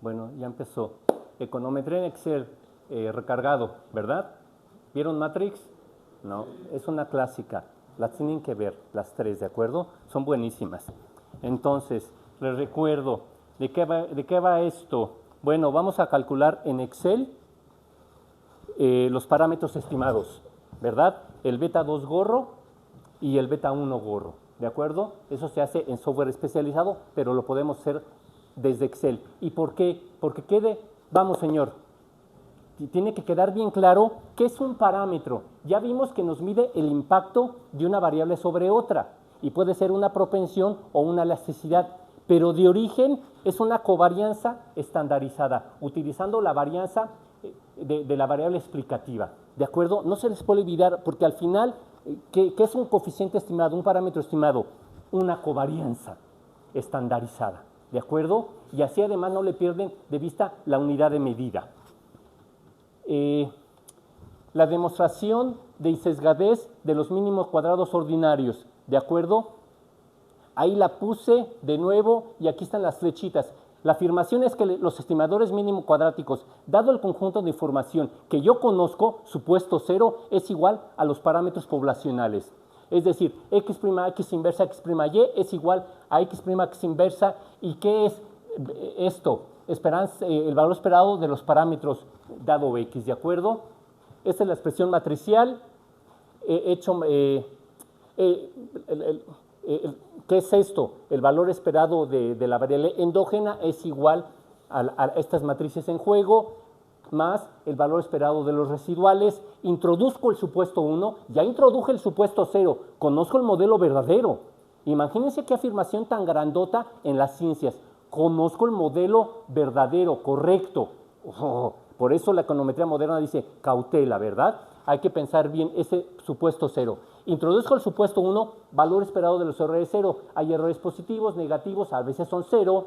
Bueno, ya empezó. Econometría en Excel, recargado, ¿verdad? ¿Vieron Matrix? No, es una clásica. Las tienen que ver, las tres, ¿de acuerdo? Son buenísimas. Entonces, les recuerdo, ¿de qué va esto? Bueno, vamos a calcular en Excel los parámetros estimados, ¿verdad? El beta 2 gorro y el beta 1 gorro, ¿de acuerdo? Eso se hace en software especializado, pero lo podemos hacer desde Excel. ¿Y por qué? Porque vamos señor, tiene que quedar bien claro qué es un parámetro. Ya vimos que nos mide el impacto de una variable sobre otra, y puede ser una propensión o una elasticidad, pero de origen es una covarianza estandarizada, utilizando la varianza de la variable explicativa, ¿de acuerdo? No se les puede olvidar, porque al final, ¿qué es un coeficiente estimado, un parámetro estimado? Una covarianza estandarizada, ¿de acuerdo? Y así además no le pierden de vista la unidad de medida. La demostración de insesgadez de los mínimos cuadrados ordinarios, ¿de acuerdo? Ahí la puse de nuevo y aquí están las flechitas. La afirmación es que los estimadores mínimo cuadráticos, dado el conjunto de información que yo conozco, supuesto cero, es igual a los parámetros poblacionales. Es decir, x', x inversa, x', y es igual a x', x inversa. ¿Y qué es esto? El valor esperado de los parámetros dado x, ¿de acuerdo? Esta es la expresión matricial. ¿Qué es esto? El valor esperado de la variable endógena es igual a estas matrices en juego, más el valor esperado de los residuales. Introduzco el supuesto 1, ya introduje el supuesto 0, conozco el modelo verdadero. Imagínense qué afirmación tan grandota en las ciencias. Conozco el modelo verdadero, correcto. Por eso la econometría moderna dice cautela, ¿verdad? Hay que pensar bien ese supuesto 0. Introduzco el supuesto 1, valor esperado de los errores 0. Hay errores positivos, negativos, a veces son 0,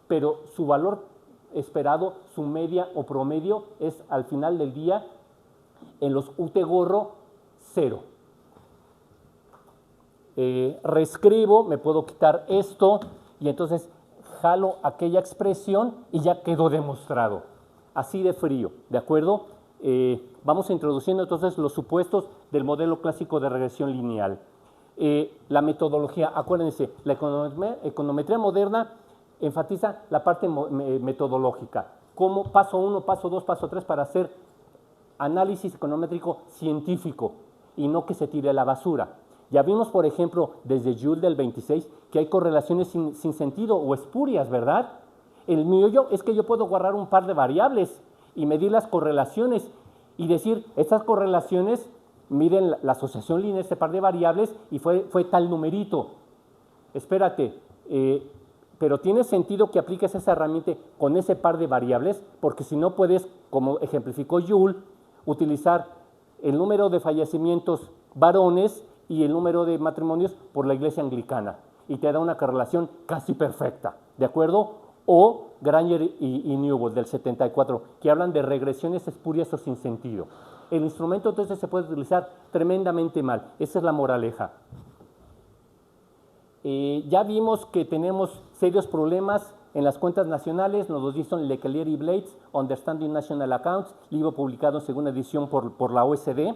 pero su valor esperado, su media o promedio es al final del día, en los UT gorro, 0. Reescribo, me puedo quitar esto y entonces jalo aquella expresión y ya quedó demostrado. Así de frío, ¿de acuerdo? Vamos introduciendo entonces los supuestos del modelo clásico de regresión lineal. La metodología, acuérdense, la econometría moderna enfatiza la parte metodológica, como paso 1, paso 2, paso 3 para hacer análisis econométrico científico y no que se tire a la basura. Ya vimos, por ejemplo, desde Joule del 26, que hay correlaciones sin sentido o espurias, ¿verdad? El meollo es que yo puedo guardar un par de variables y medir las correlaciones y decir, estas correlaciones miden la asociación lineal de este par de variables y fue tal numerito. Espérate, pero tiene sentido que apliques esa herramienta con ese par de variables, porque si no puedes, como ejemplificó Joule, utilizar el número de fallecimientos varones y el número de matrimonios por la iglesia anglicana, y te da una correlación casi perfecta, ¿de acuerdo? O Granger y Newbold del 74, que hablan de regresiones espurias o sin sentido. El instrumento entonces se puede utilizar tremendamente mal, esa es la moraleja. Ya vimos que tenemos serios problemas en las cuentas nacionales, nos lo dicen Leclerc y Blades, Understanding National Accounts, libro publicado en segunda edición por la OSD.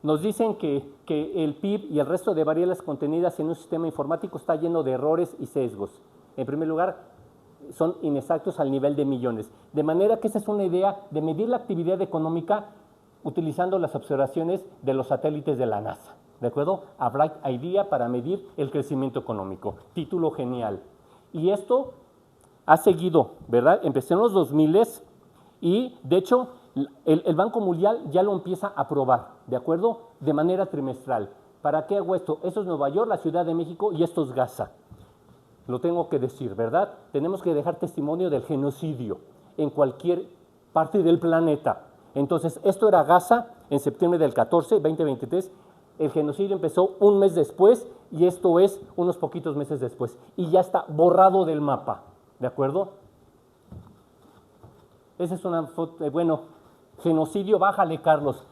Nos dicen que el PIB y el resto de variables contenidas en un sistema informático está lleno de errores y sesgos. En primer lugar, son inexactos al nivel de millones. De manera que esa es una idea de medir la actividad económica utilizando las observaciones de los satélites de la NASA. ¿De acuerdo? A Bright Idea para medir el crecimiento económico. Título genial. Y esto ha seguido, ¿verdad? Empecé en los 2000s y, de hecho, el Banco Mundial ya lo empieza a probar, ¿de acuerdo? De manera trimestral. ¿Para qué hago esto? Esto es Nueva York, la Ciudad de México y esto es Gaza. Lo tengo que decir, ¿verdad? Tenemos que dejar testimonio del genocidio en cualquier parte del planeta. Entonces, esto era Gaza en septiembre del 14, 2023. El genocidio empezó un mes después y esto es unos poquitos meses después. Y ya está borrado del mapa, ¿de acuerdo? Esa es una foto, bueno, genocidio, bájale, Carlos.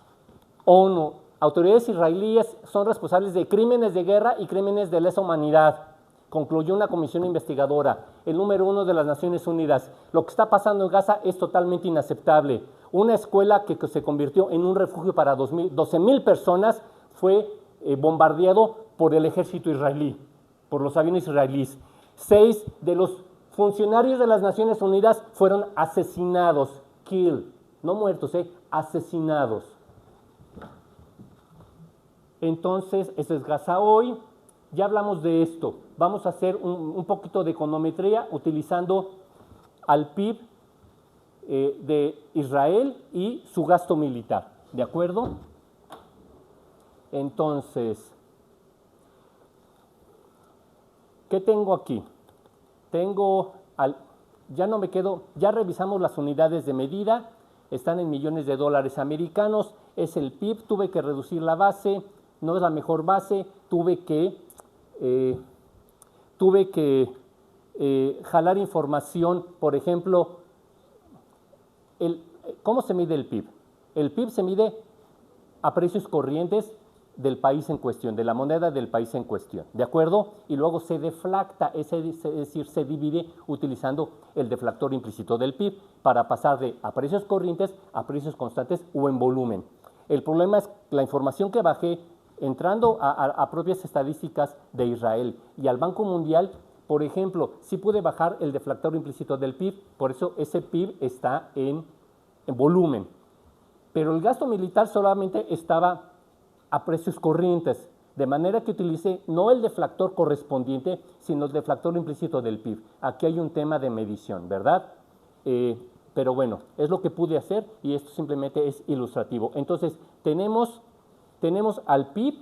ONU, autoridades israelíes son responsables de crímenes de guerra y crímenes de lesa humanidad. concluyó una comisión investigadora, el número 1 de las Naciones Unidas. Lo que está pasando en Gaza es totalmente inaceptable. Una escuela que se convirtió en un refugio para 12,000 personas fue bombardeado por el ejército israelí, por los aviones israelíes. 6 de los funcionarios de las Naciones Unidas fueron asesinados, killed, no muertos, asesinados. Entonces, eso es Gaza hoy. Ya hablamos de esto. Vamos a hacer un poquito de econometría utilizando al PIB de Israel y su gasto militar. ¿De acuerdo? Entonces, ¿qué tengo aquí? Ya revisamos las unidades de medida, están en millones de dólares americanos, es el PIB, tuve que reducir la base, no es la mejor base, tuve que jalar información, por ejemplo, ¿cómo se mide el PIB? El PIB se mide a precios corrientes del país en cuestión, de la moneda del país en cuestión, ¿de acuerdo? Y luego se deflacta, es decir, se divide utilizando el deflactor implícito del PIB para pasar de a precios corrientes a precios constantes o en volumen. El problema es la información que bajé entrando a propias estadísticas de Israel y al Banco Mundial, por ejemplo, sí pude bajar el deflactor implícito del PIB, por eso ese PIB está en volumen. Pero el gasto militar solamente estaba a precios corrientes, de manera que utilicé no el deflactor correspondiente, sino el deflactor implícito del PIB. Aquí hay un tema de medición, ¿verdad? Pero bueno, es lo que pude hacer y esto simplemente es ilustrativo. Entonces, tenemos al PIB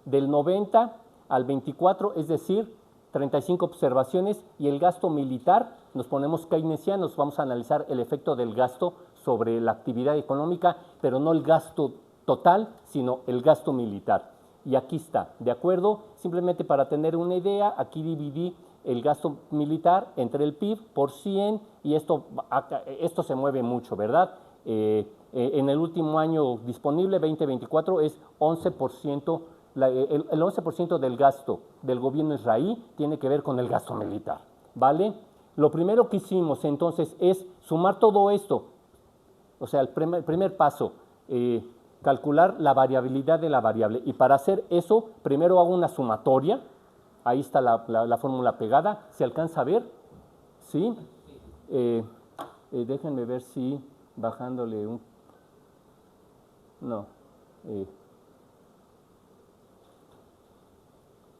del 90 al 24, es decir, 35 observaciones, y el gasto militar, nos ponemos keynesianos, vamos a analizar el efecto del gasto sobre la actividad económica, pero no el gasto total, sino el gasto militar. Y aquí está, ¿de acuerdo? Simplemente para tener una idea, aquí dividí el gasto militar entre el PIB por 100, y esto se mueve mucho, ¿verdad? En el último año disponible, 2024, es 11%, el 11% del gasto del gobierno israelí tiene que ver con el gasto militar, ¿vale? Lo primero que hicimos entonces es sumar todo esto, o sea, el primer paso, calcular la variabilidad de la variable, y para hacer eso, primero hago una sumatoria, ahí está la fórmula pegada, ¿se alcanza a ver? ¿Sí? Déjenme ver si bajándole un... No.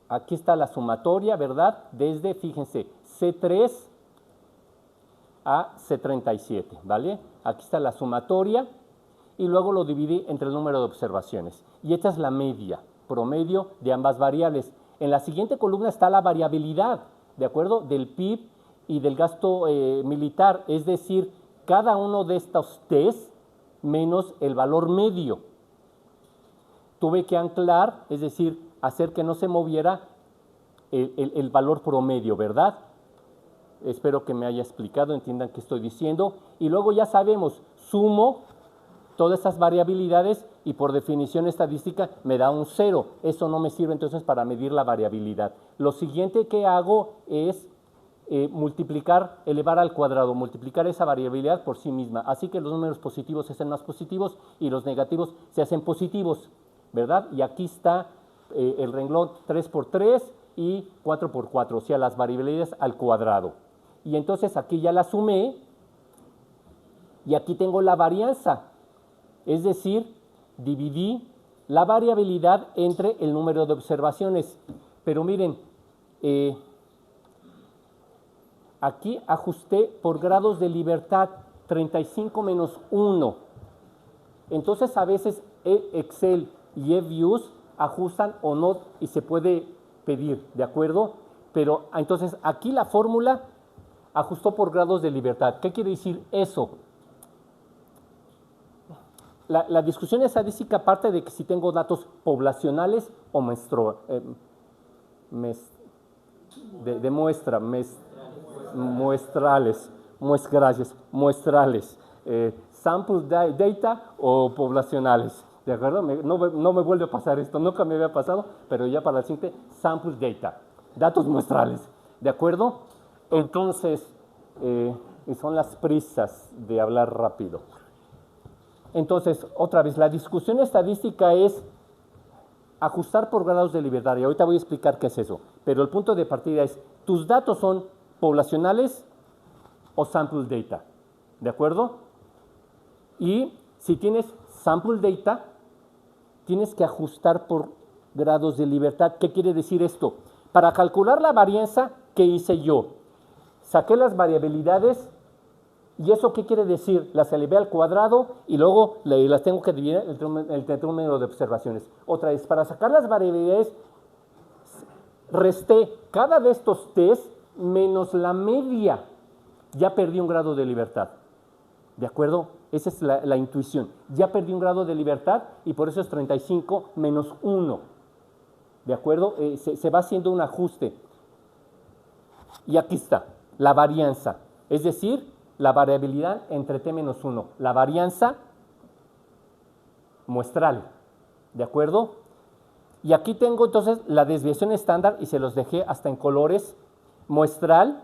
Aquí está la sumatoria, ¿verdad? Desde, fíjense, C3 a C37, ¿vale? Aquí está la sumatoria y luego lo dividí entre el número de observaciones. Y esta es la media, promedio de ambas variables. En la siguiente columna está la variabilidad, ¿de acuerdo? Del PIB y del gasto militar, es decir, cada uno de estos test menos el valor medio. Tuve que anclar, es decir, hacer que no se moviera el valor promedio, ¿verdad? Espero que me haya explicado, entiendan qué estoy diciendo. Y luego ya sabemos, sumo todas estas variabilidades y por definición estadística me da un 0. Eso no me sirve entonces para medir la variabilidad. Lo siguiente que hago es multiplicar, elevar al cuadrado, multiplicar esa variabilidad por sí misma. Así que los números positivos se hacen más positivos y los negativos se hacen positivos, ¿verdad? Y aquí está el renglón 3 por 3 y 4 por 4, o sea, las variabilidades al cuadrado. Y entonces aquí ya la sumé y aquí tengo la varianza, es decir, dividí la variabilidad entre el número de observaciones. Pero miren, aquí ajusté por grados de libertad, 35 menos 1. Entonces a veces Excel y eViews ajustan o no y se puede pedir, ¿de acuerdo? Pero entonces aquí la fórmula ajustó por grados de libertad. ¿Qué quiere decir eso? La discusión estadística parte de que si tengo datos poblacionales o muestrales, sample data o poblacionales. ¿De acuerdo? No me vuelve a pasar esto, nunca me había pasado, pero ya para el siguiente, sample data, datos muestrales. ¿De acuerdo? Entonces, y son las prisas de hablar rápido. Entonces, otra vez, la discusión estadística es ajustar por grados de libertad, y ahorita voy a explicar qué es eso, pero el punto de partida es, ¿tus datos son poblacionales o sample data? ¿De acuerdo? Y si tienes sample data, tienes que ajustar por grados de libertad. ¿Qué quiere decir esto? Para calcular la varianza, ¿qué hice yo? Saqué las variabilidades. ¿Y eso qué quiere decir? Las elevé al cuadrado y luego las tengo que dividir entre el número de observaciones. Otra vez, para sacar las variabilidades, resté cada de estos test menos la media. Ya perdí un grado de libertad. ¿De acuerdo? Esa es la intuición. Ya perdí un grado de libertad y por eso es 35 menos 1. ¿De acuerdo? Se va haciendo un ajuste. Y aquí está, la varianza. Es decir, la variabilidad entre t menos 1, la varianza muestral, ¿de acuerdo? Y aquí tengo entonces la desviación estándar y se los dejé hasta en colores, muestral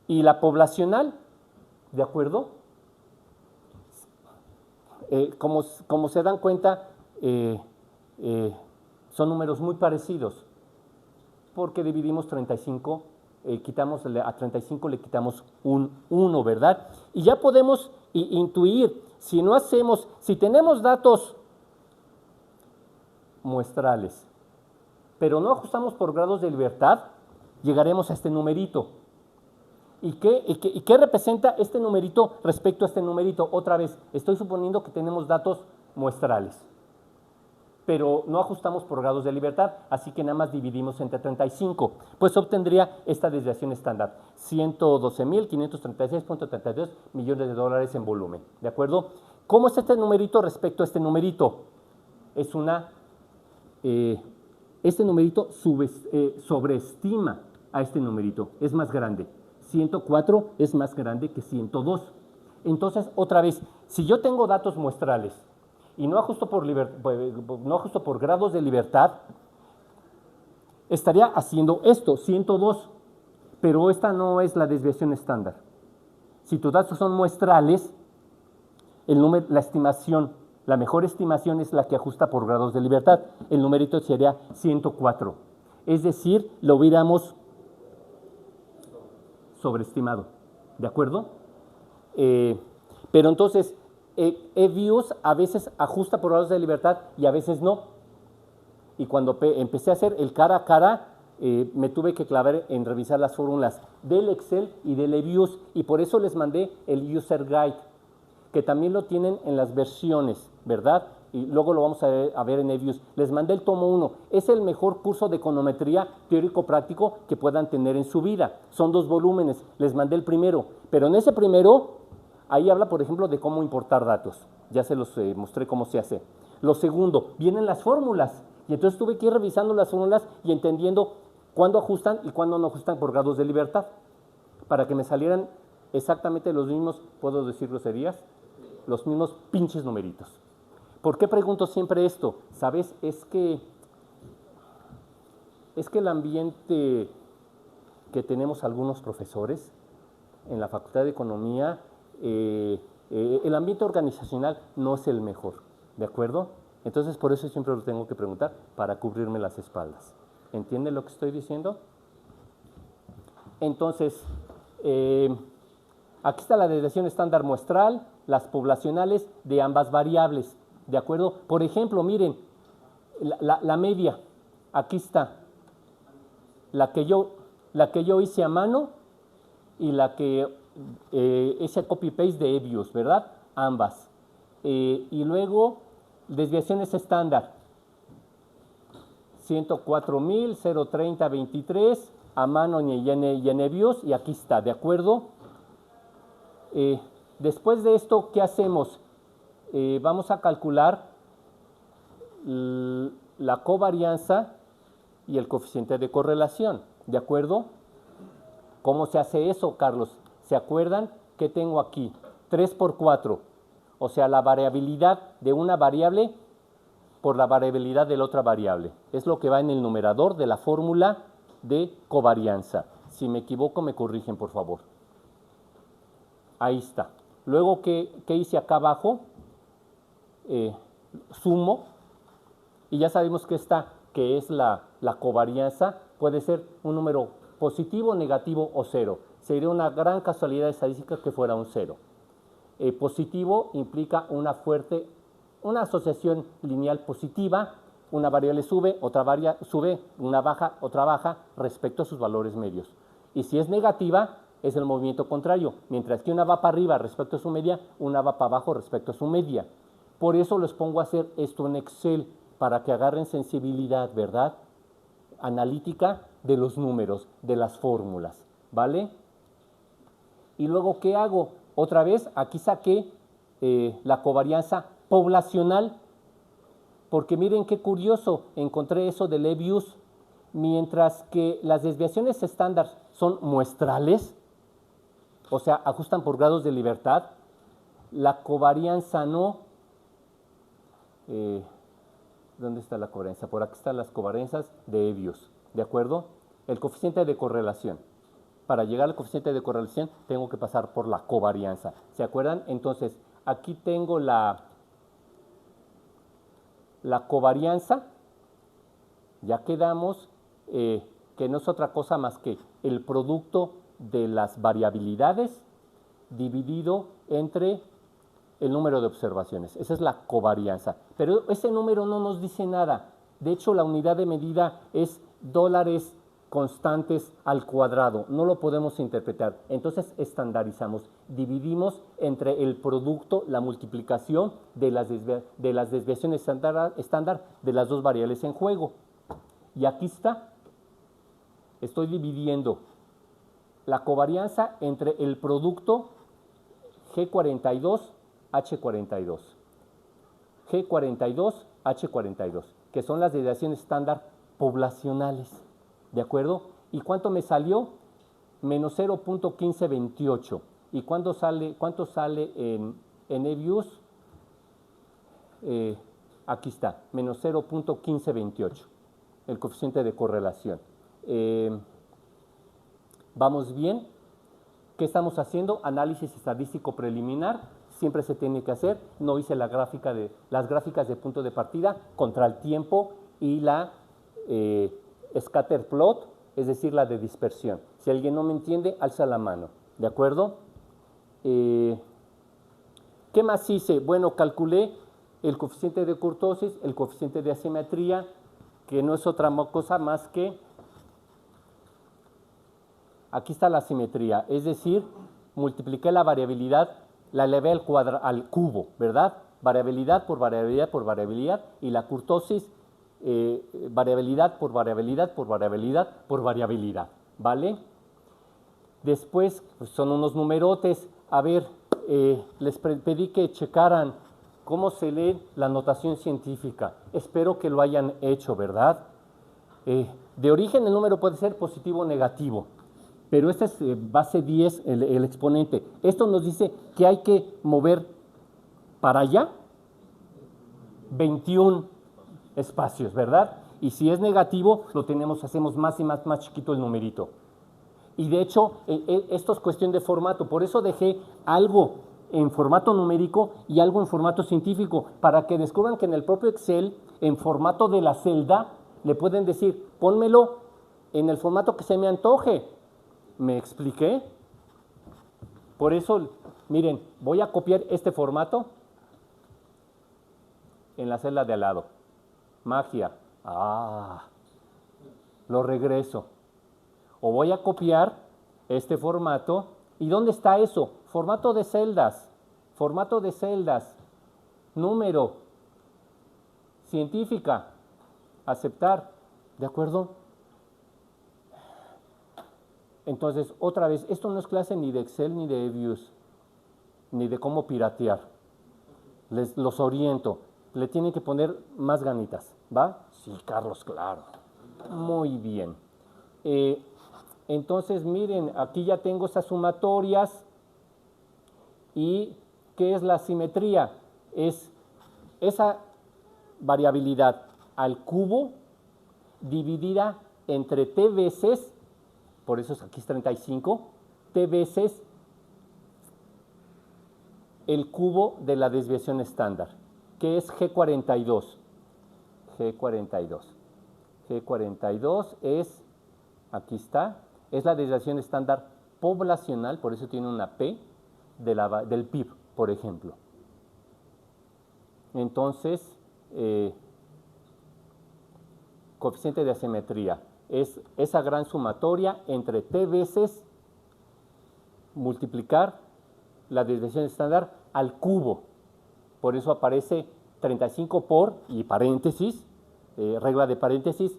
y la poblacional, ¿de acuerdo? Como se dan cuenta, son números muy parecidos, porque dividimos 35 a 35 le quitamos un 1, ¿verdad? Y ya podemos intuir, si tenemos datos muestrales, pero no ajustamos por grados de libertad, llegaremos a este numerito. ¿Y qué representa este numerito respecto a este numerito? Otra vez, estoy suponiendo que tenemos datos muestrales, pero no ajustamos por grados de libertad, así que nada más dividimos entre 35, pues obtendría esta desviación estándar, 112.536.32 millones de dólares en volumen, ¿de acuerdo? ¿Cómo es este numerito respecto a este numerito? Este numerito sobreestima a este numerito, es más grande, 104 es más grande que 102. Entonces, otra vez, si yo tengo datos muestrales, y no ajusto por grados de libertad, estaría haciendo esto, 102, pero esta no es la desviación estándar. Si tus datos son muestrales, la estimación, la mejor estimación es la que ajusta por grados de libertad. El numerito sería 104. Es decir, lo hubiéramos sobreestimado, ¿de acuerdo? Pero entonces, eViews a veces ajusta por grados de libertad y a veces no. Y cuando empecé a hacer el cara a cara, me tuve que clavar en revisar las fórmulas del Excel y del eViews, y por eso les mandé el User Guide, que también lo tienen en las versiones, ¿verdad? Y luego lo vamos a ver en eViews. Les mandé el tomo 1. Es el mejor curso de econometría teórico-práctico que puedan tener en su vida. Son 2 volúmenes. Les mandé el primero. Pero en ese primero, ahí habla, por ejemplo, de cómo importar datos. Ya se los mostré cómo se hace. Lo segundo, vienen las fórmulas. Y entonces tuve que ir revisando las fórmulas y entendiendo cuándo ajustan y cuándo no ajustan por grados de libertad. Para que me salieran exactamente los mismos, ¿puedo decir groserías? Los mismos pinches numeritos. ¿Por qué pregunto siempre esto? ¿Sabes? Es que el ambiente que tenemos algunos profesores en la Facultad de Economía, el ambiente organizacional no es el mejor, ¿de acuerdo? Entonces, por eso siempre lo tengo que preguntar, para cubrirme las espaldas. ¿Entienden lo que estoy diciendo? Entonces, aquí está la desviación estándar muestral, las poblacionales de ambas variables, ¿de acuerdo? Por ejemplo, miren, la media, aquí está, la que yo hice a mano y la que ese copy-paste de eViews, ¿verdad? Ambas. Y luego, desviaciones estándar, 104.030.23 a mano y en eViews, y aquí está, ¿de acuerdo? Después de esto, ¿qué hacemos? Vamos a calcular la covarianza y el coeficiente de correlación, ¿de acuerdo? ¿Cómo se hace eso, Carlos? ¿Se acuerdan? ¿Qué tengo aquí? 3 por 4, O sea, la variabilidad de una variable por la variabilidad de la otra variable. Es lo que va en el numerador de la fórmula de covarianza. Si me equivoco, me corrigen, por favor. Ahí está. Luego, ¿qué hice acá abajo? Sumo, y ya sabemos que esta, que es la covarianza, puede ser un número positivo, negativo o cero. Sería una gran casualidad estadística que fuera un cero. Positivo implica una asociación lineal positiva, una variable sube, otra variable sube, una baja, otra baja, respecto a sus valores medios. Y si es negativa, es el movimiento contrario, mientras que una va para arriba respecto a su media, una va para abajo respecto a su media. Por eso les pongo a hacer esto en Excel, para que agarren sensibilidad, ¿verdad? Analítica de los números, de las fórmulas, ¿vale? Y luego, ¿qué hago? Otra vez, aquí saqué la covarianza poblacional, porque miren qué curioso, encontré eso de Lebesgue, mientras que las desviaciones estándar son muestrales, o sea, ajustan por grados de libertad, la covarianza no. ¿Dónde está la covarianza? Por aquí están las covarianzas de Lebesgue, ¿de acuerdo? El coeficiente de correlación. Para llegar al coeficiente de correlación tengo que pasar por la covarianza. ¿Se acuerdan? Entonces, aquí tengo la covarianza. Ya quedamos que no es otra cosa más que el producto de las variabilidades dividido entre el número de observaciones. Esa es la covarianza. Pero ese número no nos dice nada. De hecho, la unidad de medida es dólares constantes al cuadrado. No lo podemos interpretar. Entonces, estandarizamos. Dividimos entre el producto, la multiplicación de las desviaciones estándar de las dos variables en juego. Y aquí está. Estoy dividiendo la covarianza entre el producto G42, H42. G42, H42, que son las desviaciones estándar poblacionales. ¿De acuerdo? ¿Y cuánto me salió? Menos 0.1528. ¿Y cuánto sale en Lebesgue? Aquí está, menos 0.1528, el coeficiente de correlación. ¿Vamos bien? ¿Qué estamos haciendo? Análisis estadístico preliminar, siempre se tiene que hacer. No hice las gráficas de punto de partida contra el tiempo y la scatter plot, es decir, la de dispersión. Si alguien no me entiende, alza la mano, ¿de acuerdo? ¿Qué más hice? Bueno, calculé el coeficiente de kurtosis, el coeficiente de asimetría, que no es otra cosa más que, aquí está la asimetría, es decir, multipliqué la variabilidad, la elevé al cubo, ¿verdad? Variabilidad por variabilidad por variabilidad, y la kurtosis, variabilidad por variabilidad por variabilidad por variabilidad, ¿vale? Después, pues son unos numerotes. A ver, les pedí que checaran cómo se lee la notación científica. Espero que lo hayan hecho, ¿verdad? De origen el número puede ser positivo o negativo, pero este es base 10, el exponente. Esto nos dice que hay que mover para allá 21 espacios, ¿verdad? Y si es negativo, hacemos más y más chiquito el numerito. Y de hecho, esto es cuestión de formato, por eso dejé algo en formato numérico y algo en formato científico, para que descubran que en el propio Excel, en formato de la celda, le pueden decir, pónmelo en el formato que se me antoje. ¿Me expliqué? Por eso, miren, voy a copiar este formato en la celda de al lado. Magia. Lo regreso. O voy a copiar este formato. ¿Y dónde está eso? Formato de celdas. Formato de celdas. Número. Científica. Aceptar. ¿De acuerdo? Entonces, otra vez, esto no es clase ni de Excel ni de Lebesgue, ni de cómo piratear. Los oriento. Le tienen que poner más ganitas, ¿va? Sí, Carlos, claro. Muy bien. Entonces, miren, aquí ya tengo esas sumatorias y ¿Qué es la asimetría? Es esa variabilidad al cubo dividida entre t veces, por eso aquí es 35, t veces el cubo de la desviación estándar, que es G42. G42 es, aquí está, es la desviación estándar poblacional, por eso tiene una P, del PIB, por ejemplo. Entonces, coeficiente de asimetría es esa gran sumatoria entre t veces multiplicar la desviación estándar al cubo. Por eso aparece 35 por, y paréntesis, regla de paréntesis,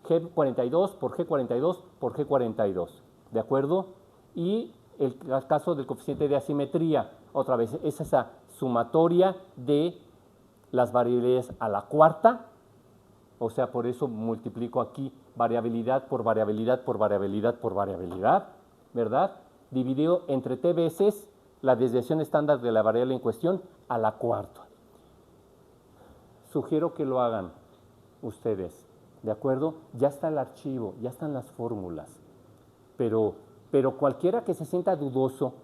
G42 por G42 por G42, ¿de acuerdo? Y el caso del coeficiente de asimetría, otra vez, es esa sumatoria de las variabilidades a la cuarta, o sea, por eso multiplico aquí variabilidad por variabilidad por variabilidad por variabilidad, ¿verdad? Dividido entre t veces la desviación estándar de la variable en cuestión a la cuarta. Sugiero que lo hagan ustedes, ¿de acuerdo? Ya está el archivo, ya están las fórmulas, pero cualquiera que se sienta dudoso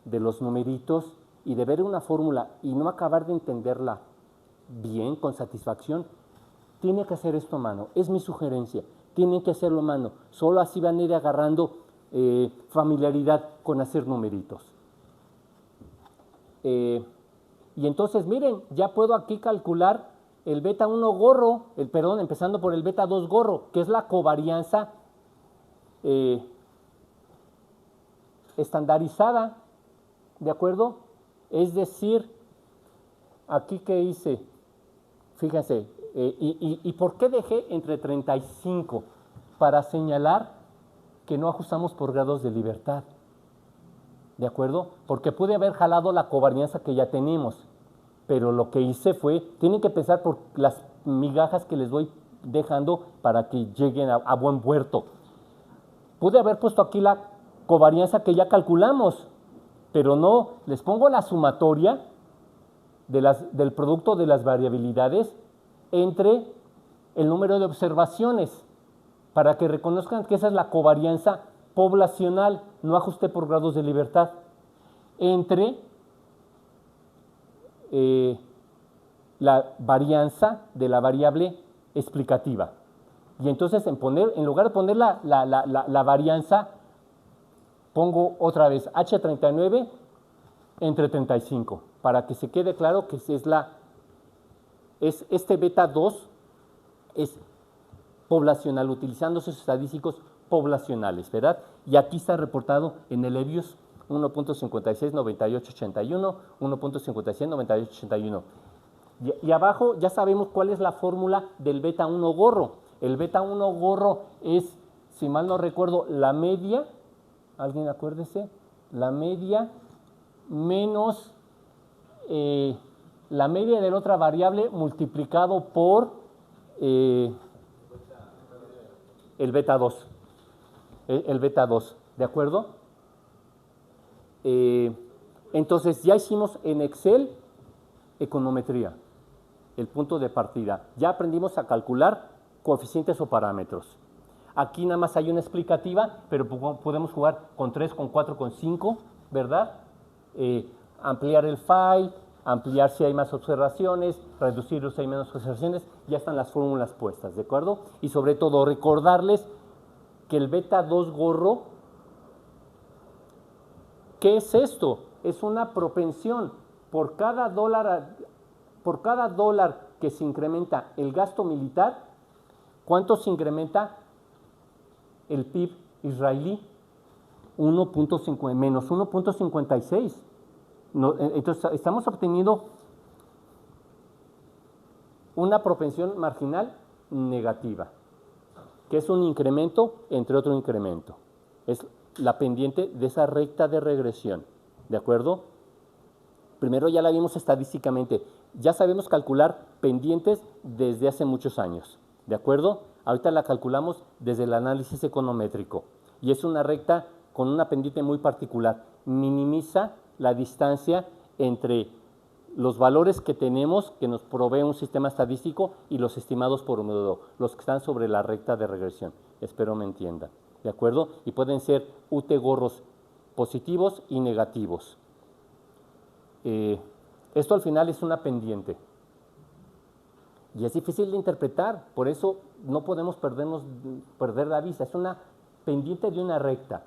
de los numeritos y de ver una fórmula y no acabar de entenderla bien, con satisfacción, tiene que hacer esto a mano, es mi sugerencia, tienen que hacerlo a mano, solo así van a ir agarrando familiaridad con hacer numeritos. Y entonces, miren, ya puedo aquí calcular el beta 1 gorro, empezando por el beta 2 gorro, que es la covarianza estandarizada, ¿de acuerdo? Es decir, aquí que hice, fíjense, ¿y por qué dejé entre 35? Para señalar que no ajustamos por grados de libertad, ¿de acuerdo? Porque pude haber jalado la covarianza que ya tenemos, pero lo que hice fue, tienen que pensar por las migajas que les voy dejando para que lleguen a buen puerto. Pude haber puesto aquí la covarianza que ya calculamos, pero no, les pongo la sumatoria del producto de las variabilidades entre el número de observaciones, para que reconozcan que esa es la covarianza poblacional, no ajusté por grados de libertad, entre la varianza de la variable explicativa. Y entonces en lugar de poner la varianza, pongo otra vez H39 entre 35, para que se quede claro que este beta 2 es poblacional, utilizando esos estadísticos poblacionales, ¿verdad? Y aquí está reportado en el EBIUS 1.569881, 1.569881. Y abajo ya sabemos cuál es la fórmula del beta 1 gorro. El beta 1 gorro es, si mal no recuerdo, la media, ¿alguien acuérdese? La media menos la media de la otra variable multiplicado por el beta 2. El beta 2, ¿de acuerdo? Entonces ya hicimos en Excel econometría, el punto de partida. Ya aprendimos a calcular coeficientes o parámetros. Aquí nada más hay una explicativa, pero podemos jugar con 3, con 4, con 5, ¿verdad? Ampliar el file, ampliar si hay más observaciones, reducir si hay menos observaciones, ya están las fórmulas puestas, ¿de acuerdo? Y sobre todo recordarles que el beta 2 gorro, ¿qué es esto? Es una propensión. Por cada dólar que se incrementa el gasto militar, ¿cuánto se incrementa el PIB israelí? Menos 1.56. No, entonces estamos obteniendo una propensión marginal negativa, que es un incremento entre otro incremento. Es la pendiente de esa recta de regresión, ¿de acuerdo? Primero ya la vimos estadísticamente, ya sabemos calcular pendientes desde hace muchos años, ¿de acuerdo? Ahorita la calculamos desde el análisis econométrico y es una recta con una pendiente muy particular, minimiza la distancia entre los valores que tenemos, que nos provee un sistema estadístico, y los estimados por un método, los que están sobre la recta de regresión. Espero me entiendan, ¿de acuerdo? Y pueden ser UT gorros positivos y negativos. Esto al final es una pendiente. Y es difícil de interpretar, por eso no podemos perder la vista. Es una pendiente de una recta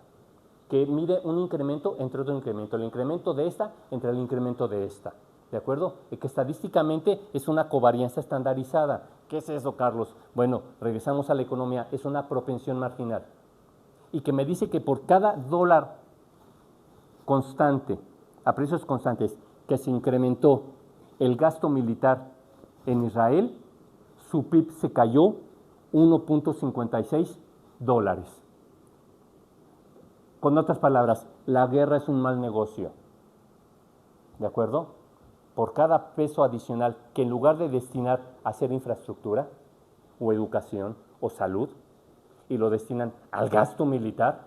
que mide un incremento entre otro incremento, el incremento de esta entre el incremento de esta, ¿de acuerdo? Y que estadísticamente es una covarianza estandarizada. ¿Qué es eso, Carlos? Bueno, regresamos a la economía, es una propensión marginal. Y que me dice que por cada dólar constante, a precios constantes, que se incrementó el gasto militar en Israel, su PIB se cayó 1.56 dólares. Con otras palabras, la guerra es un mal negocio, ¿de acuerdo? Por cada peso adicional que en lugar de destinar a hacer infraestructura o educación o salud, y lo destinan al gasto militar,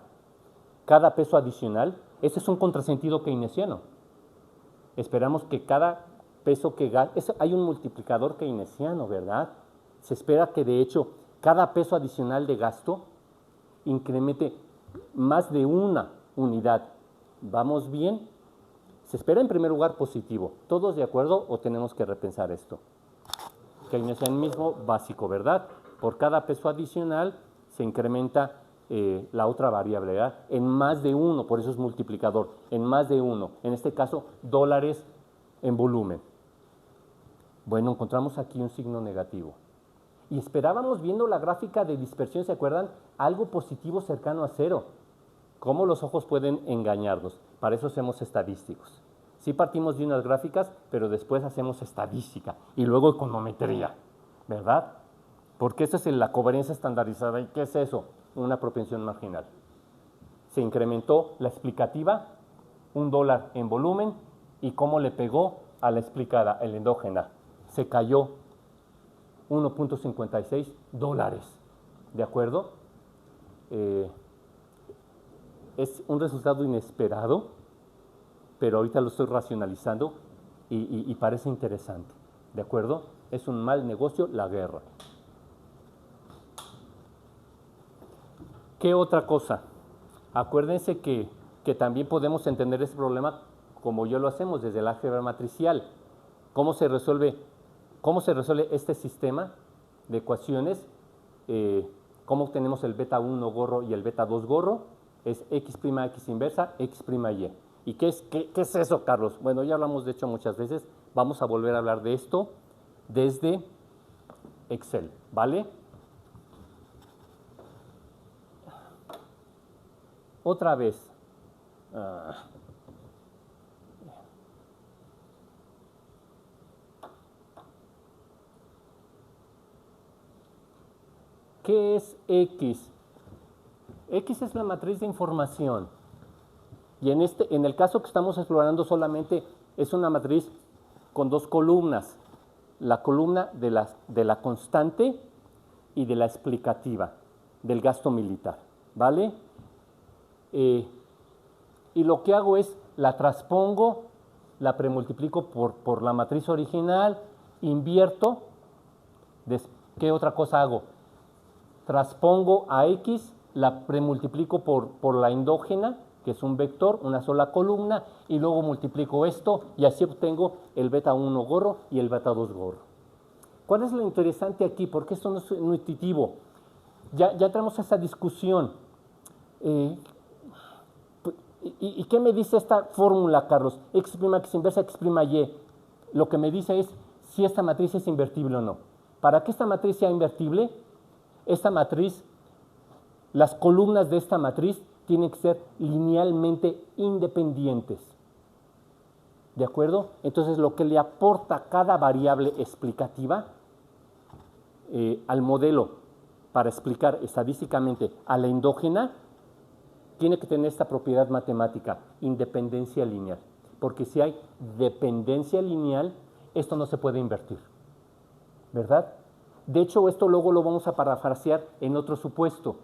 cada peso adicional, ese es un contrasentido keynesiano. Esperamos que cada peso que gasta, hay un multiplicador keynesiano, ¿verdad? Se espera que de hecho cada peso adicional de gasto incremente más de una unidad. ¿Vamos bien? Se espera en primer lugar positivo. ¿Todos de acuerdo o tenemos que repensar esto? Keynesianismo básico, ¿verdad? Por cada peso adicional se incrementa la otra variable, ¿verdad? En más de uno, por eso es multiplicador, en más de uno. En este caso, dólares en volumen. Bueno, encontramos aquí un signo negativo. Y esperábamos, viendo la gráfica de dispersión, ¿se acuerdan? Algo positivo cercano a cero. ¿Cómo los ojos pueden engañarnos? Para eso hacemos estadísticos. Sí partimos de unas gráficas, pero después hacemos estadística y luego econometría, ¿verdad? Porque esa es la covarianza estandarizada. ¿Y qué es eso? Una propensión marginal. Se incrementó la explicativa, $1 en volumen, y cómo le pegó a la explicada, la endógena. Se cayó 1.56 dólares, ¿de acuerdo? Es un resultado inesperado, pero ahorita lo estoy racionalizando y parece interesante, ¿de acuerdo? Es un mal negocio la guerra. ¿Qué otra cosa? Acuérdense que también podemos entender ese problema como yo lo hacemos desde el álgebra matricial. ¿Cómo se resuelve este sistema de ecuaciones? ¿Cómo obtenemos el beta 1 gorro y el beta 2 gorro? Es x' inversa, x'. ¿Y qué es eso, Carlos? Bueno, ya hablamos de hecho muchas veces. Vamos a volver a hablar de esto desde Excel, ¿vale? Otra vez. ¿Qué es X? X es la matriz de información. Y en el caso que estamos explorando solamente es una matriz con dos columnas. La columna de la constante y de la explicativa del gasto militar, ¿vale? Y lo que hago es la transpongo, la premultiplico por la matriz original, invierto. ¿Qué otra cosa hago? Transpongo a X, la premultiplico por la endógena, que es un vector, una sola columna, y luego multiplico esto y así obtengo el beta 1 gorro y el beta 2 gorro. ¿Cuál es lo interesante aquí? Porque esto no es intuitivo. Ya entramos a esa discusión. ¿Y qué me dice esta fórmula, Carlos? X' inversa, X''y. Lo que me dice es si esta matriz es invertible o no. Para que esta matriz sea invertible, esta matriz, las columnas de esta matriz tienen que ser linealmente independientes. ¿De acuerdo? Entonces, lo que le aporta cada variable explicativa al modelo para explicar estadísticamente a la endógena, tiene que tener esta propiedad matemática, independencia lineal. Porque si hay dependencia lineal, esto no se puede invertir, ¿verdad? De hecho, esto luego lo vamos a parafrasear en otro supuesto.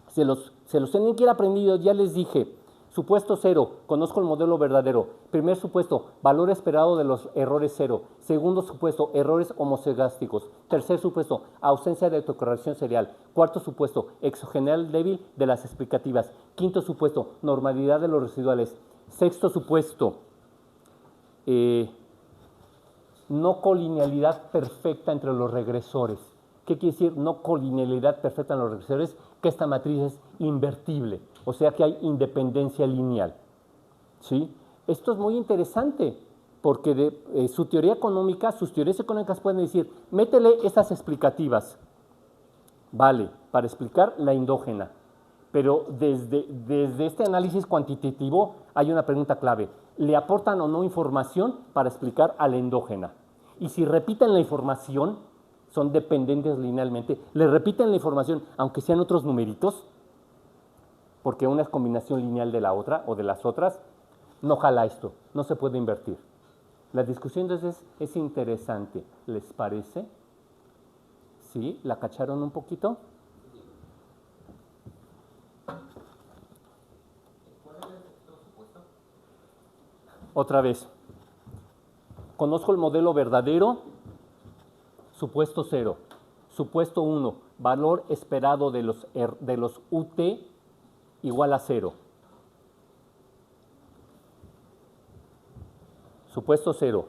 Se los tienen que ir aprendidos, ya les dije, Supuesto cero, conozco el modelo verdadero. Primer supuesto, valor esperado de los errores cero. Segundo supuesto, errores homozegásticos. Tercer supuesto, ausencia de autocorrección serial. Cuarto supuesto, exogeneal débil de las explicativas. Quinto supuesto, normalidad de los residuales. Sexto supuesto, no colinealidad perfecta entre los regresores. ¿Qué quiere decir no colinealidad perfecta en los regresores? Que esta matriz es invertible, o sea que hay independencia lineal. ¿Sí? Esto es muy interesante, porque su teoría económica, sus teorías económicas pueden decir, métele estas explicativas, vale, para explicar la endógena, pero desde este análisis cuantitativo hay una pregunta clave, ¿le aportan o no información para explicar a la endógena? Y si repiten la información, son dependientes linealmente, le repiten la información, aunque sean otros numeritos, porque una es combinación lineal de la otra o de las otras, no jala esto, no se puede invertir. La discusión entonces es interesante, ¿les parece? ¿Sí? ¿La cacharon un poquito? Otra vez, conozco el modelo verdadero, supuesto 0. Supuesto 1, valor esperado de los UT igual a 0. Supuesto 0,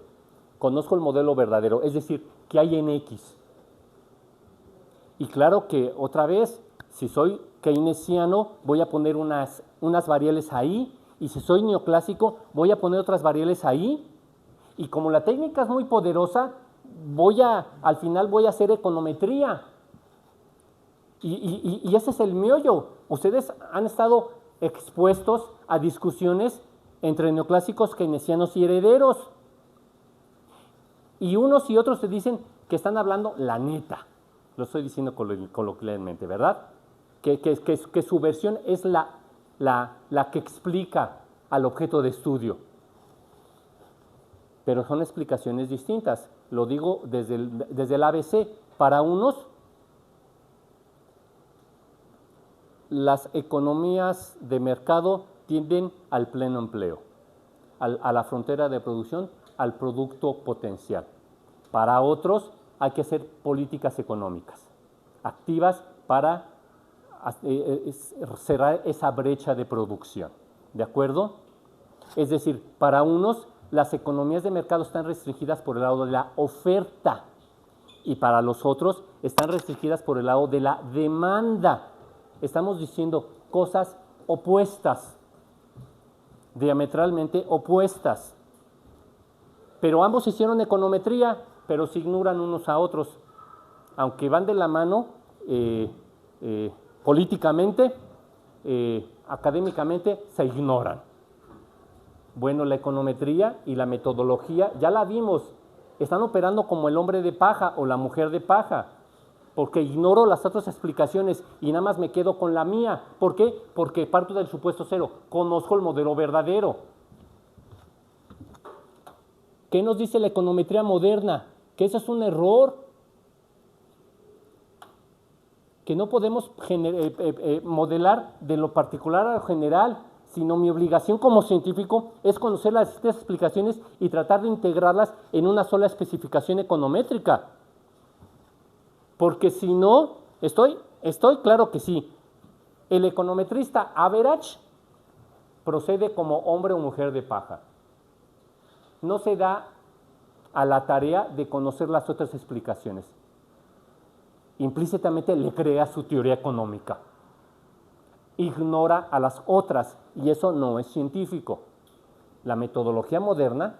conozco el modelo verdadero, es decir, que hay en X. Y claro que, otra vez, si soy keynesiano, voy a poner unas variables ahí, y si soy neoclásico, voy a poner otras variables ahí, y como la técnica es muy poderosa, al final voy a hacer econometría. Y ese es el meollo. Ustedes han estado expuestos a discusiones entre neoclásicos, keynesianos y herederos. Y unos y otros te dicen que están hablando la neta. Lo estoy diciendo coloquialmente, ¿verdad? Que su versión es la que explica al objeto de estudio. Pero son explicaciones distintas. Lo digo desde el ABC. Para unos, las economías de mercado tienden al pleno empleo, a la frontera de producción, al producto potencial. Para otros, hay que hacer políticas económicas activas para cerrar esa brecha de producción. ¿De acuerdo? Es decir, para unos, las economías de mercado están restringidas por el lado de la oferta y para los otros están restringidas por el lado de la demanda. Estamos diciendo cosas opuestas, diametralmente opuestas. Pero ambos hicieron econometría, pero se ignoran unos a otros. Aunque van de la mano políticamente, académicamente, se ignoran. Bueno, la econometría y la metodología, ya la vimos, están operando como el hombre de paja o la mujer de paja, porque ignoro las otras explicaciones y nada más me quedo con la mía. ¿Por qué? Porque parto del supuesto 0, conozco el modelo verdadero. ¿Qué nos dice la econometría moderna? Que eso es un error, que no podemos modelar de lo particular a lo general, sino mi obligación como científico es conocer las distintas explicaciones y tratar de integrarlas en una sola especificación econométrica. Porque si no, estoy claro que sí. El econometrista average procede como hombre o mujer de paja. No se da a la tarea de conocer las otras explicaciones. Implícitamente le crea su teoría económica. Ignora a las otras y eso no es científico. La metodología moderna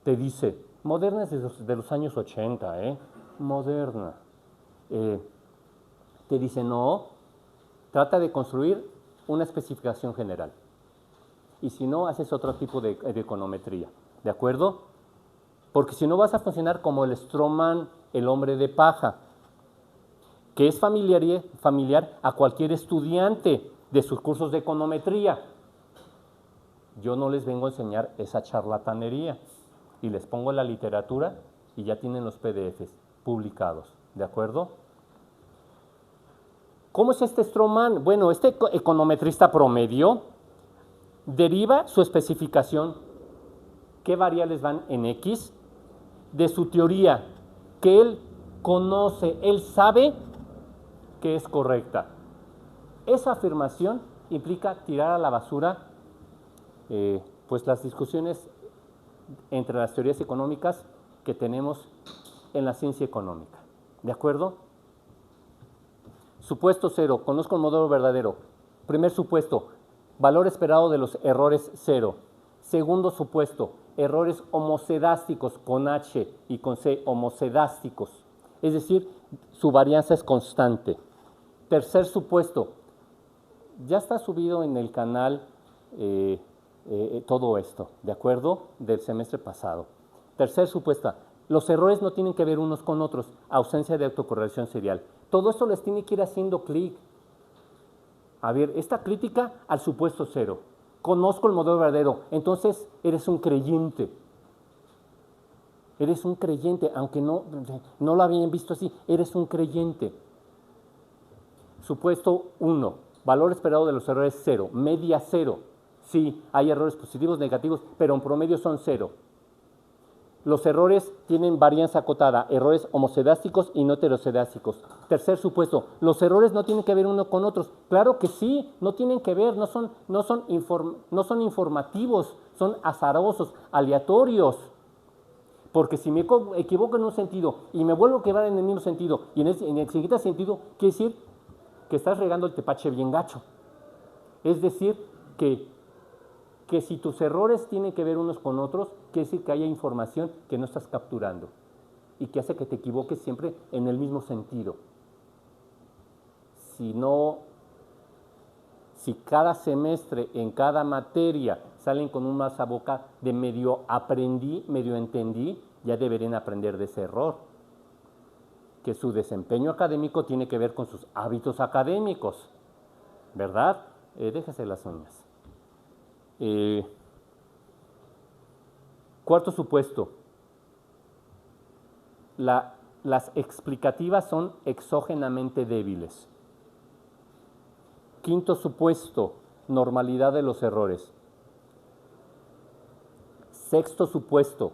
te dice, moderna es de los años 80, moderna. Te dice, no, trata de construir una especificación general. Y si no, haces otro tipo de econometría, ¿de acuerdo? Porque si no vas a funcionar como el Stroman, el hombre de paja, que es familiar a cualquier estudiante de sus cursos de econometría. Yo no les vengo a enseñar esa charlatanería y les pongo la literatura y ya tienen los PDFs publicados, ¿de acuerdo? ¿Cómo es este Stroman? Bueno, este econometrista promedio deriva su especificación, qué variables van en X, de su teoría, que él conoce, él sabe que es correcta. Esa afirmación implica tirar a la basura pues las discusiones entre las teorías económicas que tenemos en la ciencia económica. ¿De acuerdo? Supuesto 0, conozco el modelo verdadero. Primer supuesto, valor esperado de los errores 0. Segundo supuesto, errores homocedásticos con H y con C, homocedásticos. Es decir, su varianza es constante. Tercer supuesto, ya está subido en el canal todo esto, ¿de acuerdo? Del semestre pasado. Tercer supuesto, los errores no tienen que ver unos con otros, ausencia de autocorrelación serial. Todo esto les tiene que ir haciendo clic. A ver, esta crítica al supuesto 0. Conozco el modelo verdadero, entonces eres un creyente. Eres un creyente, aunque no lo habían visto así, eres un creyente. Supuesto 1, valor esperado de los errores 0, media 0. Sí, hay errores positivos, negativos, pero en promedio son 0. Los errores tienen varianza acotada, errores homocedásticos y no heterocedásticos. Tercer supuesto, los errores no tienen que ver uno con otros. Claro que sí, no tienen que ver, no son informativos, son azarosos, aleatorios. Porque si me equivoco en un sentido y me vuelvo a quedar en el mismo sentido y en el siguiente sentido, quiere decir que estás regando el tepache bien gacho. Es decir, que si tus errores tienen que ver unos con otros, quiere decir que haya información que no estás capturando y que hace que te equivoques siempre en el mismo sentido. Si cada semestre en cada materia salen con un más a boca de medio aprendí, medio entendí, ya deberían aprender de ese error. Que su desempeño académico tiene que ver con sus hábitos académicos, ¿verdad? Déjese las uñas. Cuarto supuesto, las explicativas son exógenamente débiles. Quinto supuesto, normalidad de los errores. Sexto supuesto,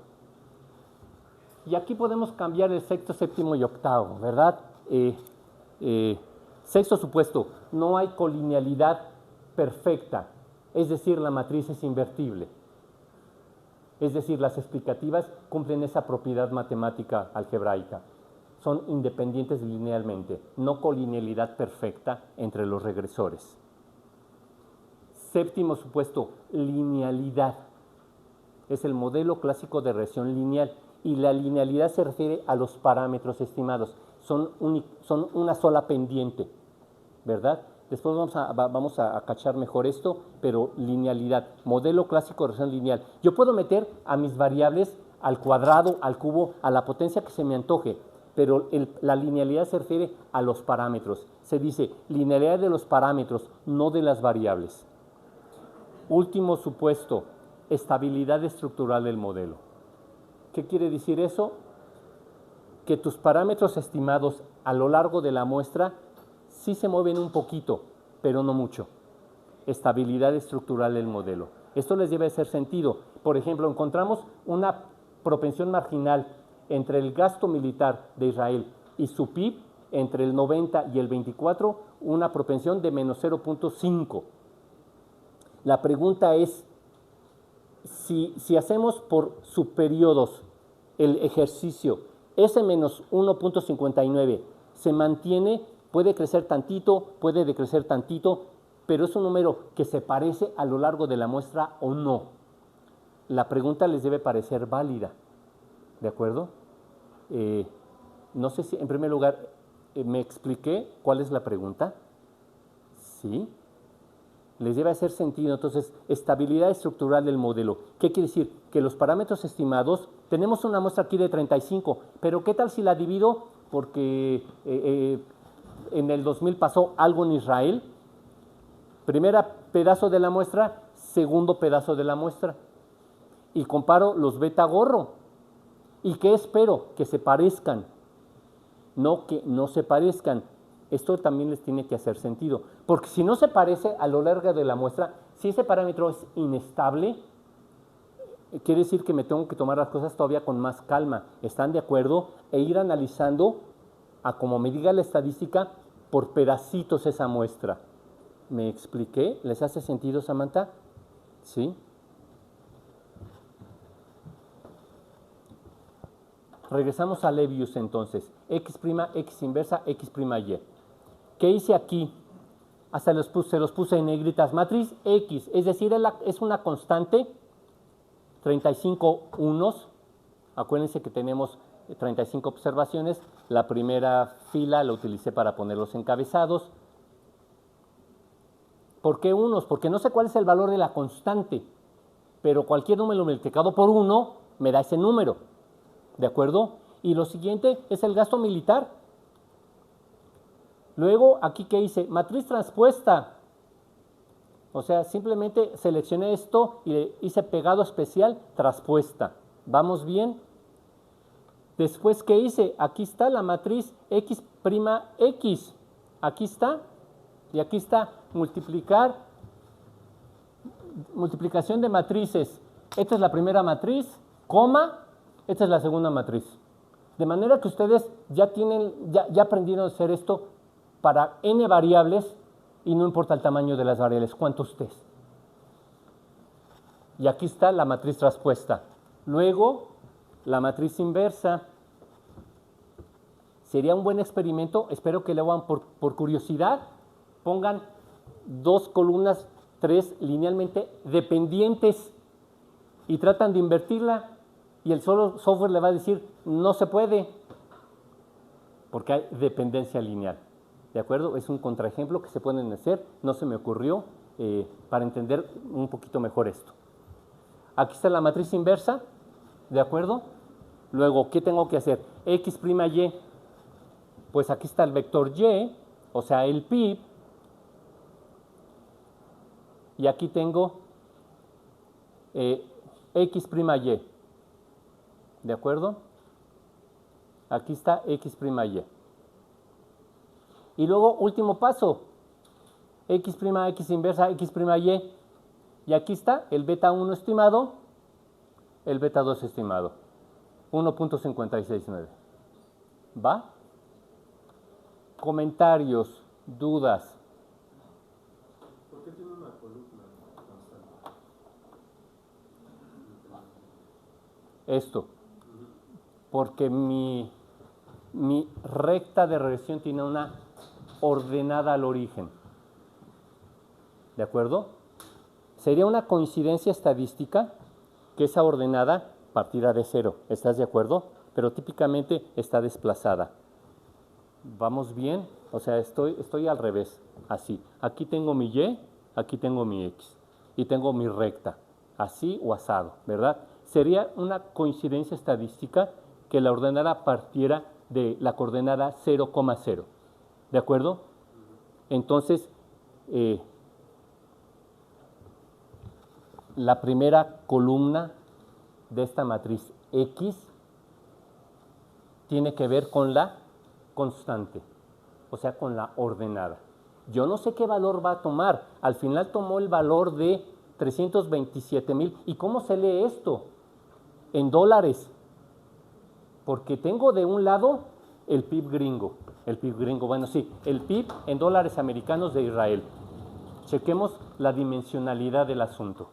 y aquí podemos cambiar el sexto, séptimo y octavo, ¿verdad? Sexto supuesto, no hay colinealidad perfecta. Es decir, la matriz es invertible. Es decir, las explicativas cumplen esa propiedad matemática algebraica. Son independientes linealmente, no colinealidad perfecta entre los regresores. Séptimo supuesto, linealidad. Es el modelo clásico de regresión lineal y la linealidad se refiere a los parámetros estimados. Son una sola pendiente, ¿verdad? Después vamos a cachar mejor esto, pero linealidad, modelo clásico de regresión lineal. Yo puedo meter a mis variables al cuadrado, al cubo, a la potencia que se me antoje, pero la linealidad se refiere a los parámetros. Se dice linealidad de los parámetros, no de las variables. Último supuesto, estabilidad estructural del modelo. ¿Qué quiere decir eso? Que tus parámetros estimados a lo largo de la muestra sí se mueven un poquito, pero no mucho. Estabilidad estructural del modelo. Esto les debe hacer sentido. Por ejemplo, encontramos una propensión marginal entre el gasto militar de Israel y su PIB, entre el 90 y el 24, una propensión de menos 0.5. La pregunta es, si hacemos por subperiodos el ejercicio, ese menos 1.59 se mantiene, puede crecer tantito, puede decrecer tantito, pero es un número que se parece a lo largo de la muestra o no. La pregunta les debe parecer válida, ¿de acuerdo? No sé si, en primer lugar, ¿me expliqué cuál es la pregunta? ¿Sí? Les debe hacer sentido. Entonces, estabilidad estructural del modelo. ¿Qué quiere decir? Que los parámetros estimados, tenemos una muestra aquí de 35, pero ¿qué tal si la divido? Porque en el 2000 pasó algo en Israel. Primera pedazo de la muestra, segundo pedazo de la muestra. Y comparo los beta gorro. ¿Y qué espero? Que se parezcan. No que no se parezcan. Esto también les tiene que hacer sentido. Porque si no se parece a lo largo de la muestra, Si ese parámetro es inestable, quiere decir que me tengo que tomar las cosas todavía con más calma. ¿Están de acuerdo? E ir analizando a como me diga la estadística por pedacitos esa muestra. ¿Me expliqué? ¿Les hace sentido, Samantha? ¿Sí? Regresamos a Levius entonces. X', X inversa, X', Y. ¿Qué hice aquí? Hasta se los puse en negritas. Matriz X, es decir, es una constante, 35 unos. Acuérdense que tenemos 35 observaciones. La primera fila la utilicé para poner los encabezados. ¿Por qué unos? Porque no sé cuál es el valor de la constante, pero cualquier número multiplicado por 1 me da ese número. ¿De acuerdo? Y lo siguiente es el gasto militar. Luego, aquí, ¿qué hice? Matriz transpuesta. O sea, simplemente seleccioné esto y le hice pegado especial, transpuesta. ¿Vamos bien? Después, ¿qué hice? Aquí está la matriz X', X. Aquí está. Y aquí está. Multiplicación de matrices. Esta es la primera matriz, coma. Esta es la segunda matriz. De manera que ustedes ya aprendieron a hacer esto para n variables y no importa el tamaño de las variables, cuántos test. Y aquí está la matriz transpuesta. Luego, la matriz inversa. Sería un buen experimento, espero que lo hagan por curiosidad. Pongan 2 columnas, 3 linealmente dependientes y tratan de invertirla. Y el solo software le va a decir, no se puede, porque hay dependencia lineal. ¿De acuerdo? Es un contraejemplo que se pueden hacer, no se me ocurrió para entender un poquito mejor esto. Aquí está la matriz inversa, ¿de acuerdo? Luego, ¿qué tengo que hacer? X', Y, pues aquí está el vector Y, o sea, el PIB, y aquí tengo X', Y. ¿De acuerdo? Aquí está X', Y. Y luego, último paso, X', X inversa, X', Y. Y aquí está el beta 1 estimado, el beta 2 estimado, 1.569. ¿Va? Comentarios, dudas. ¿Por qué tiene una columna constante? Esto. Porque mi recta de regresión tiene una ordenada al origen. ¿De acuerdo? Sería una coincidencia estadística que esa ordenada partiera de 0. ¿Estás de acuerdo? Pero típicamente está desplazada. ¿Vamos bien? O sea, estoy al revés, así. Aquí tengo mi Y, aquí tengo mi X. Y tengo mi recta, así o asado, ¿verdad? Sería una coincidencia estadística que la ordenada partiera de la coordenada 0,0. ¿De acuerdo? Entonces, la primera columna de esta matriz X tiene que ver con la constante, o sea, con la ordenada. Yo no sé qué valor va a tomar. Al final tomó el valor de 327,000. ¿Y cómo se lee esto? En dólares. Porque tengo de un lado el PIB gringo. El PIB gringo, bueno, sí, el PIB en dólares americanos de Israel. Chequemos la dimensionalidad del asunto.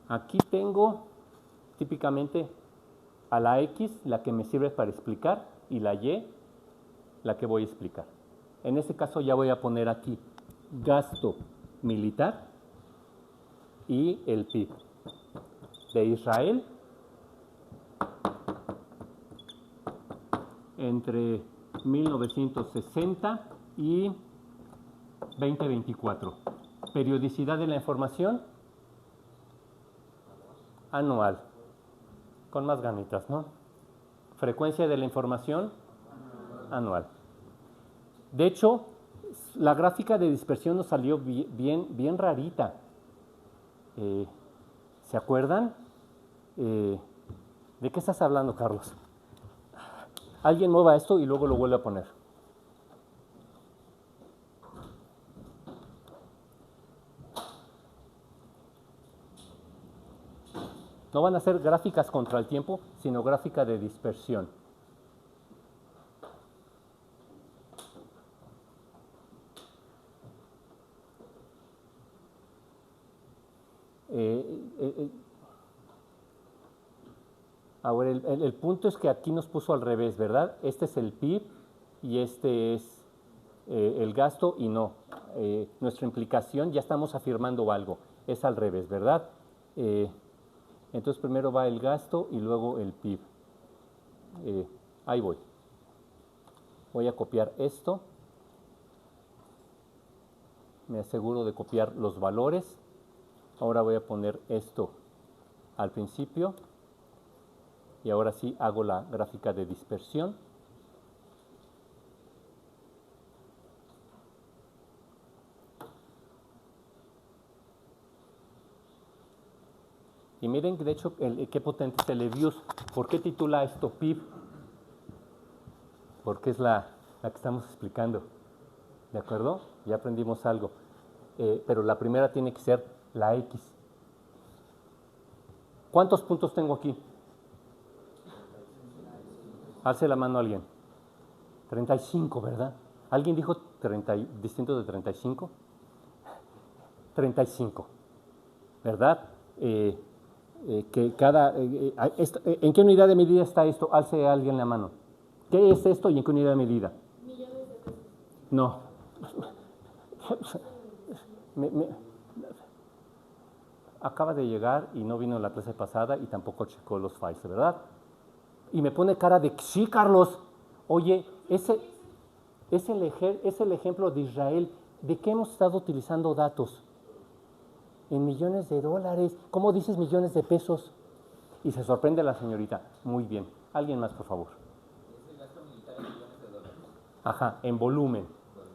Aquí tengo típicamente a la X, la que me sirve para explicar, y la Y, la que voy a explicar. En este caso ya voy a poner aquí gasto militar y el PIB de Israel entre 1960 y 2024. Periodicidad de la información anual, con más ganitas, ¿no? Frecuencia de la información anual. De hecho, la gráfica de dispersión nos salió bien rarita. ¿Se acuerdan? ¿De qué estás hablando, Carlos? Alguien mueva esto y luego lo vuelve a poner. No van a ser gráficas contra el tiempo, sino gráfica de dispersión. Ahora, el punto es que aquí nos puso al revés, ¿verdad? Este es el PIB y este es el gasto y no. Nuestra implicación, ya estamos afirmando algo, es al revés, ¿verdad? Entonces primero va el gasto y luego el PIB. Ahí voy. Voy a copiar esto. Me aseguro de copiar los valores. Ahora voy a poner esto al principio. Y ahora sí hago la gráfica de dispersión. Y miren, de hecho, qué potente es el EVIUS. ¿Por qué titula esto PIB? Porque es la que estamos explicando. ¿De acuerdo? Ya aprendimos algo. Pero la primera tiene que ser la X. ¿Cuántos puntos tengo aquí? Alce la mano a alguien. 35, ¿verdad? ¿Alguien dijo distinto de 35? 35, ¿verdad? Que cada, ¿en qué unidad de medida está esto? Alce a alguien la mano. ¿Qué es esto y en qué unidad de medida? Millones de pesos. No. Acaba de llegar y no vino a la clase pasada y tampoco checó los files, ¿verdad? Y me pone cara de, sí, Carlos, oye, es el ejemplo de Israel. ¿De qué hemos estado utilizando datos? En millones de dólares. ¿Cómo dices millones de pesos? Y se sorprende la señorita. Muy bien. ¿Alguien más, por favor? Es el gasto militar en millones de dólares. Ajá, en volumen.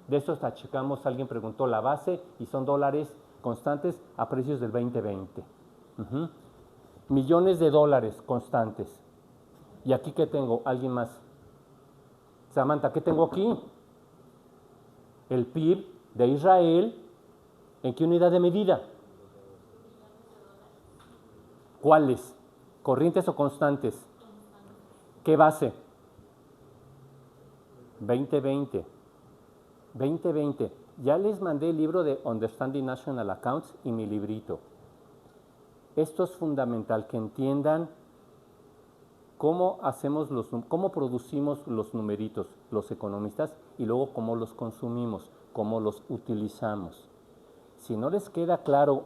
De eso hasta checamos, alguien preguntó la base y son dólares constantes a precios del 2020. Millones de dólares constantes. ¿Y aquí qué tengo? ¿Alguien más? Samantha, ¿qué tengo aquí? El PIB de Israel. ¿En qué unidad de medida? ¿Cuáles? ¿Corrientes o constantes? ¿Qué base? 2020. 2020. Ya les mandé el libro de Understanding National Accounts y mi librito. Esto es fundamental, que entiendan cómo cómo producimos los numeritos, los economistas, y luego cómo los consumimos, cómo los utilizamos. Si no les queda claro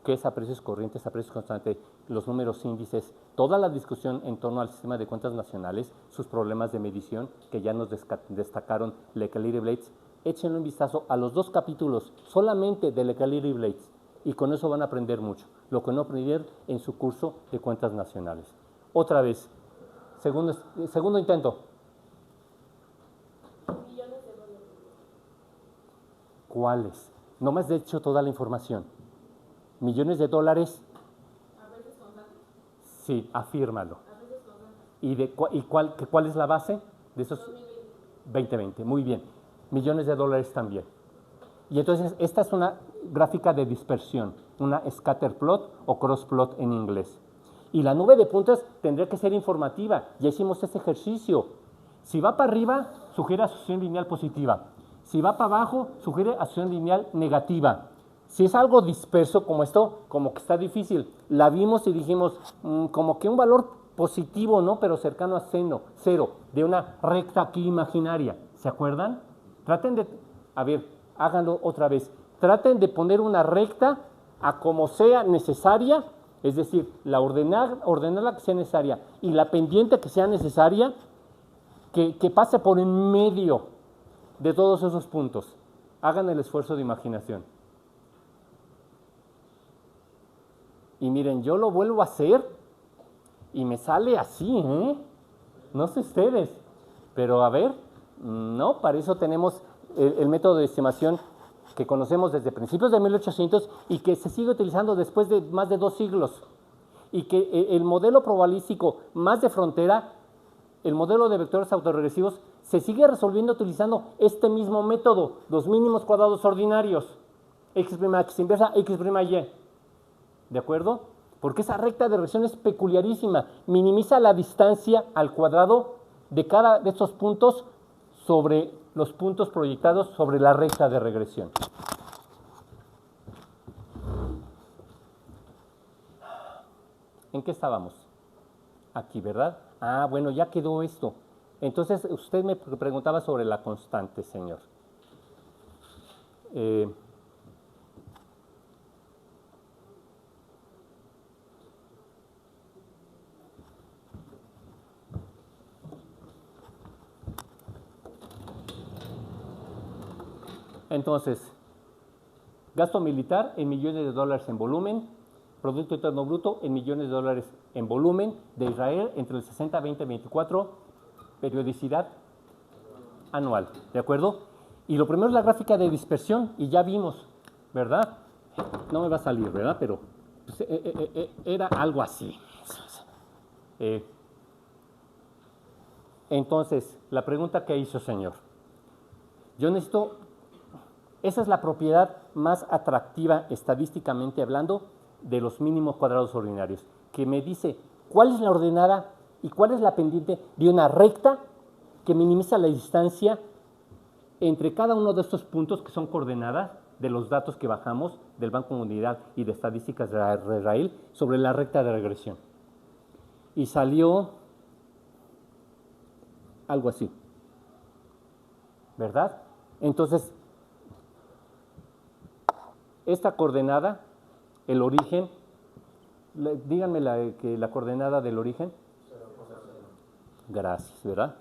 qué es a precios corrientes, a precios constantes, los números índices, toda la discusión en torno al sistema de cuentas nacionales, sus problemas de medición, que ya nos destacaron Leclerc y Blades, échenle un vistazo a los 2 capítulos solamente de Leclerc y Blades, y con eso van a aprender mucho, lo que no aprendieron en su curso de cuentas nacionales. Otra vez, segundo intento. Millones de dólares. ¿Cuáles? No me has dicho toda la información. ¿Millones de dólares? ¿A veces constantes? Sí, afírmalo. A veces constantes. ¿Y cuál es la base de esos? 2020. 2020, muy bien. Millones de dólares también. Y entonces, esta es una gráfica de dispersión, una scatter plot o cross plot en inglés. Y la nube de puntos tendría que ser informativa. Ya hicimos ese ejercicio. Si va para arriba, sugiere asociación lineal positiva. Si va para abajo, sugiere asociación lineal negativa. Si es algo disperso como esto, como que está difícil. La vimos y dijimos, como que un valor positivo, ¿no? Pero cercano a cero, de una recta aquí imaginaria. ¿Se acuerdan? Traten de, a ver, háganlo otra vez. Traten de poner una recta a como sea necesaria, es decir, ordenarla que sea necesaria y la pendiente que sea necesaria, que pase por en medio de todos esos puntos. Hagan el esfuerzo de imaginación. Y miren, yo lo vuelvo a hacer y me sale así, ¿eh? No sé ustedes, pero a ver, no, para eso tenemos el método de estimación que conocemos desde principios de 1800 y que se sigue utilizando después de más de 2 siglos. Y que el modelo probabilístico más de frontera, el modelo de vectores autorregresivos, se sigue resolviendo utilizando este mismo método, los mínimos cuadrados ordinarios, x' inversa, x', ¿de acuerdo? Porque esa recta de regresión es peculiarísima, minimiza la distancia al cuadrado de cada de estos puntos sobre los puntos proyectados sobre la recta de regresión. ¿En qué estábamos? Aquí, ¿verdad? Ah, bueno, ya quedó esto. Entonces, usted me preguntaba sobre la constante, señor. Entonces, gasto militar en millones de dólares en volumen, Producto Interno Bruto en millones de dólares en volumen de Israel entre el 60, 20, 24, periodicidad anual, ¿de acuerdo? Y lo primero es la gráfica de dispersión, y ya vimos, ¿verdad? No me va a salir, ¿verdad? Pero pues, era algo así. Entonces, la pregunta que hizo, señor. Yo necesito, esa es la propiedad más atractiva estadísticamente hablando de los mínimos cuadrados ordinarios, que me dice cuál es la ordenada y cuál es la pendiente de una recta que minimiza la distancia entre cada uno de estos puntos que son coordenadas de los datos que bajamos del Banco Mundial y de Estadísticas de Israel sobre la recta de regresión. Y salió algo así, ¿verdad? Entonces, esta coordenada, el origen, díganme la coordenada del origen. Gracias, ¿verdad?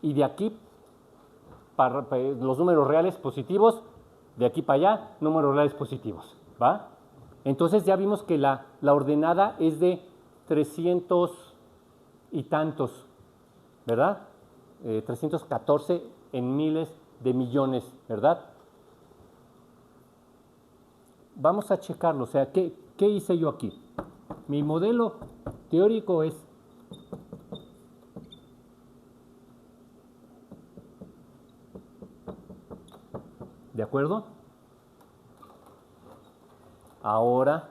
Y de aquí, para los números reales positivos, de aquí para allá, números reales positivos, ¿va? Entonces ya vimos que la ordenada es de 300 y tantos, ¿verdad? 314 en miles de millones, ¿verdad? Vamos a checarlo, o sea, ¿qué hice yo aquí? Mi modelo teórico es ¿de acuerdo? Ahora,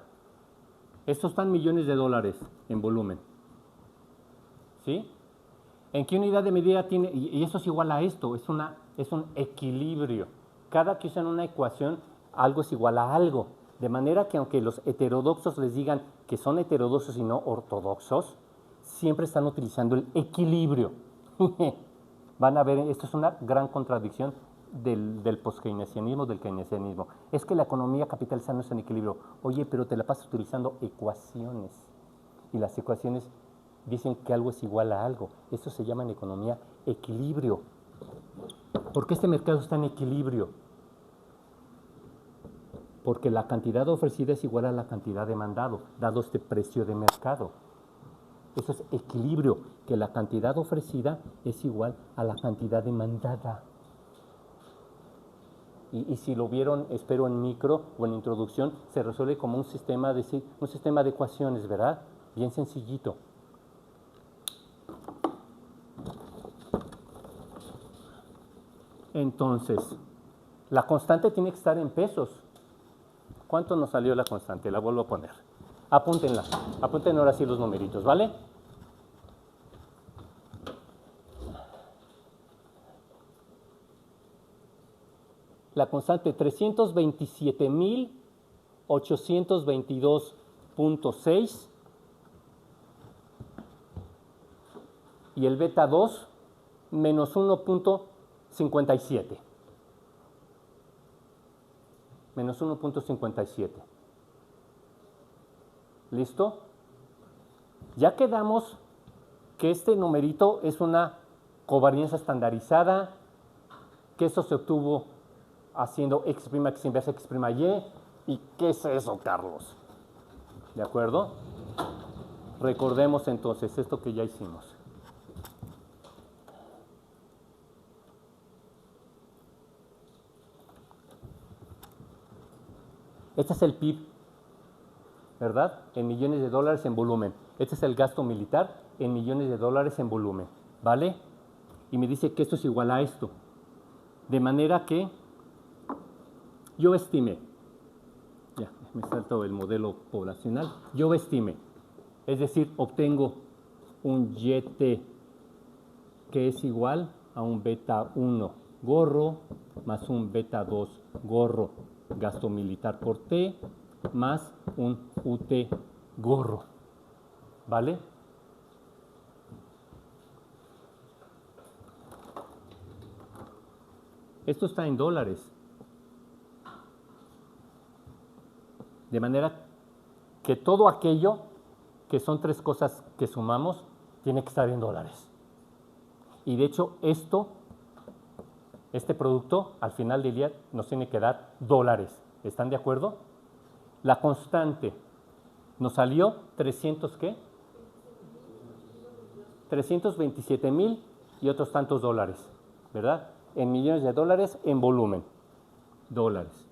estos están millones de dólares en volumen, ¿sí? ¿En qué unidad de medida tiene? Y eso es igual a esto, es un equilibrio. Cada que usan una ecuación, algo es igual a algo. De manera que aunque los heterodoxos les digan que son heterodoxos y no ortodoxos, siempre están utilizando el equilibrio. Van a ver, esto es una gran contradicción del post-keynesianismo, del keynesianismo. Es que la economía capitalista no es en equilibrio. Oye, pero te la pasas utilizando ecuaciones. Y las ecuaciones dicen que algo es igual a algo. Esto se llama en economía equilibrio. ¿Por qué este mercado está en equilibrio? Porque la cantidad ofrecida es igual a la cantidad demandado, dado este precio de mercado. Eso es equilibrio, que la cantidad ofrecida es igual a la cantidad demandada. Y si lo vieron, espero en micro o en introducción, se resuelve como un sistema de ecuaciones, ¿verdad? Bien sencillito. Entonces, la constante tiene que estar en pesos. ¿Cuánto nos salió la constante? La vuelvo a poner. Apúntenla. Apunten ahora sí los numeritos, ¿vale? La constante 327.822.6 y el beta 2 menos 1.57. Menos 1.57. ¿Listo? Ya quedamos que este numerito es una covarianza estandarizada, que eso se obtuvo haciendo x', x inversa, x', y. ¿Y qué es eso, Carlos? ¿De acuerdo? Recordemos entonces esto que ya hicimos. Este es el PIB, ¿verdad? En millones de dólares en volumen. Este es el gasto militar en millones de dólares en volumen, ¿vale? Y me dice que esto es igual a esto. De manera que yo estimé, ya me salto el modelo poblacional, yo estimé, es decir, obtengo un YT que es igual a un beta 1 gorro más un beta 2 gorro gasto militar por T más un UT gorro, ¿vale? Esto está en dólares. De manera que todo aquello que son tres cosas que sumamos tiene que estar en dólares. Y de hecho este producto al final del día nos tiene que dar dólares. ¿Están de acuerdo? La constante nos salió 300 ¿qué? 327,000 y otros tantos dólares, ¿verdad? En millones de dólares en volumen. Dólares.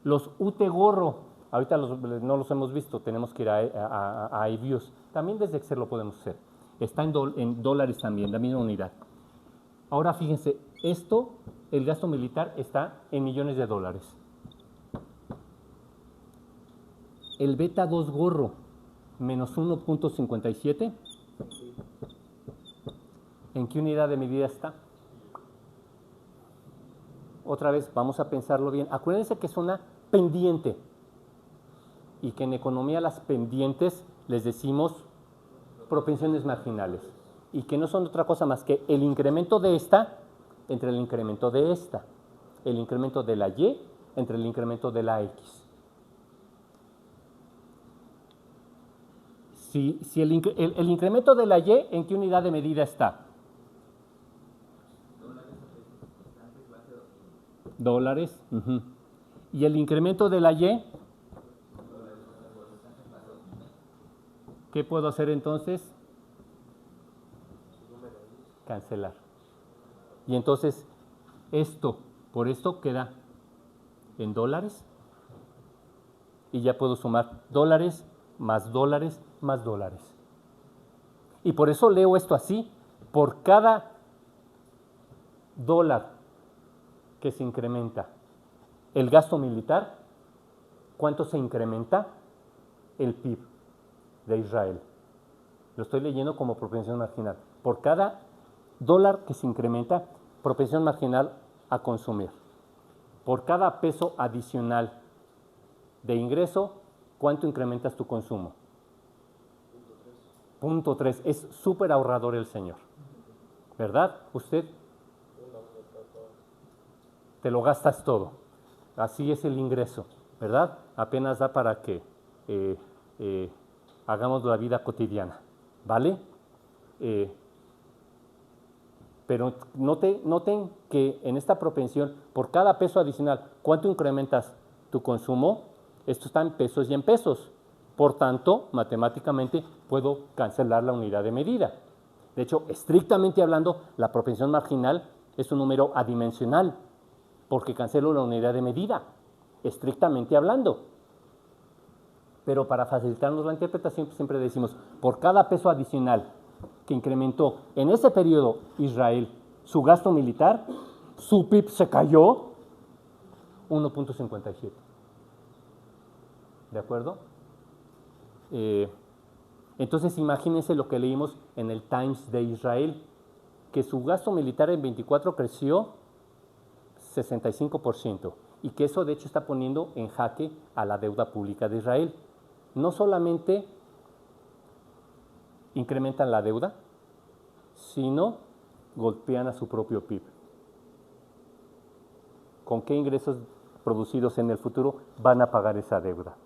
Los UT gorro, ahorita no los hemos visto, tenemos que ir a iViews. También desde Excel lo podemos hacer. Está en dólares también, la misma unidad. Ahora fíjense, el gasto militar está en millones de dólares. El beta 2 gorro menos 1.57, ¿en qué unidad de medida está? Otra vez, vamos a pensarlo bien. Acuérdense que es una pendiente y que en economía las pendientes les decimos propensiones marginales y que no son otra cosa más que el incremento de esta entre el incremento de esta, el incremento de la Y entre el incremento de la X. Si el incremento de la Y, ¿en qué unidad de medida está? Dólares. ¿Y el incremento de la Y? ¿Qué puedo hacer entonces? Cancelar. Y entonces, por esto queda en dólares. Y ya puedo sumar dólares, más dólares, más dólares. Y por eso leo esto así. Por cada dólar que se incrementa el gasto militar, ¿cuánto se incrementa el PIB de Israel? Lo estoy leyendo como propensión marginal. Por cada dólar que se incrementa, propensión marginal a consumir. Por cada peso adicional de ingreso, ¿cuánto incrementas tu consumo? 0.3. Es súper ahorrador el señor, ¿verdad? Usted te lo gastas todo. Así es el ingreso, ¿verdad? Apenas da para que hagamos la vida cotidiana, ¿vale? Pero noten que en esta propensión, por cada peso adicional, ¿cuánto incrementas tu consumo? Esto está en pesos y en pesos. Por tanto, matemáticamente puedo cancelar la unidad de medida. De hecho, estrictamente hablando, la propensión marginal es un número adimensional, porque cancelo la unidad de medida, estrictamente hablando. Pero para facilitarnos la interpretación, siempre decimos, por cada peso adicional que incrementó en ese periodo Israel su gasto militar, su PIB se cayó 1.57. ¿De acuerdo? Entonces imagínense lo que leímos en el Times de Israel, que su gasto militar en 24 creció 65% y que eso de hecho está poniendo en jaque a la deuda pública de Israel. No solamente incrementan la deuda, sino golpean a su propio PIB. ¿Con qué ingresos producidos en el futuro van a pagar esa deuda?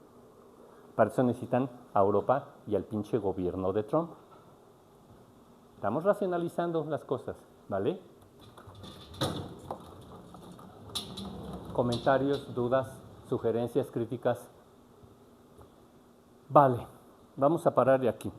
Para eso necesitan a Europa y al pinche gobierno de Trump. Estamos racionalizando las cosas, ¿vale? Comentarios, dudas, sugerencias, críticas. Vale, vamos a parar de aquí.